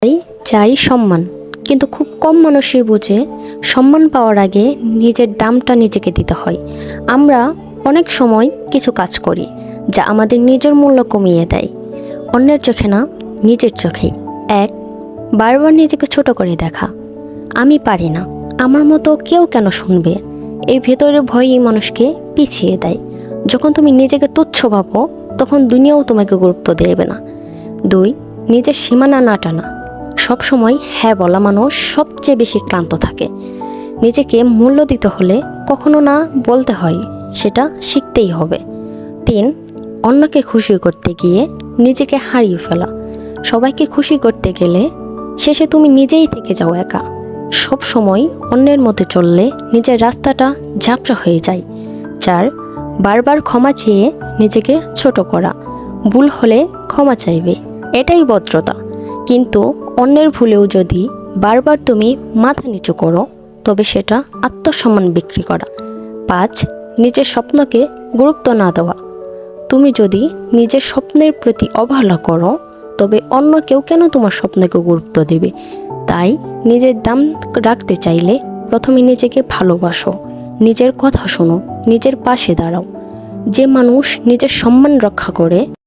তাই চাই সম্মান, কিন্তু খুব কম মানুষই বুঝে সম্মান পাওয়ার আগে নিজের দামটা নিজেকে দিতে হয়। আমরা অনেক সময় কিছু কাজ করি যা আমাদের নিজের মূল্য কমিয়ে দেয়, অন্যের চোখে না, নিজের চোখেই। এক, বারবার নিজেকে ছোট করে দেখা। আমি পারি না, আমার মতো কেউ কেন শুনবে, এই ভেতরের ভয়ই মানুষকে পিছিয়ে দেয়। যখন তুমি নিজেকে তুচ্ছ ভাবো, তখন দুনিয়াও তোমাকে গুরুত্ব দেবে না। দুই, নিজের সীমানা না টানা। সবসময় হ্যাঁ বলা মানুষ সবচেয়ে বেশি ক্লান্ত থাকে। নিজেকে মূল্য দিতে হলে কখনো না বলতে হয়, সেটা শিখতেই হবে। তিন, অন্যকে খুশি করতে গিয়ে নিজেকে হারিয়ে ফেলা। সবাইকে খুশি করতে গেলে শেষে তুমি নিজেই থেকে যাও একা। সব সময় অন্যের মধ্যে চললে নিজের রাস্তাটা ঝাপসা হয়ে যায়। চার, বারবার ক্ষমা চেয়ে নিজেকে ছোট করা। ভুল হলে ক্ষমা চাইবে, এটাই ভদ্রতা। কিন্তু অন্যের ভুলেও যদি বারবার তুমি মাথা নিচু করো, তবে সেটা আত্মসম্মান বিক্রি করা। পাঁচ, নিজের স্বপ্নকে গুরুত্ব না দেওয়া। তুমি যদি নিজের স্বপ্নের প্রতি অবহেলা করো, তবে অন্য কেউ কেন তোমার স্বপ্নকে গুরুত্ব দেবে? তাই নিজের দাম রাখতে চাইলে প্রথমে নিজেকে ভালোবাসো, নিজের কথা শোনো, নিজের পাশে দাঁড়াও। যে মানুষ নিজের সম্মান রক্ষা করে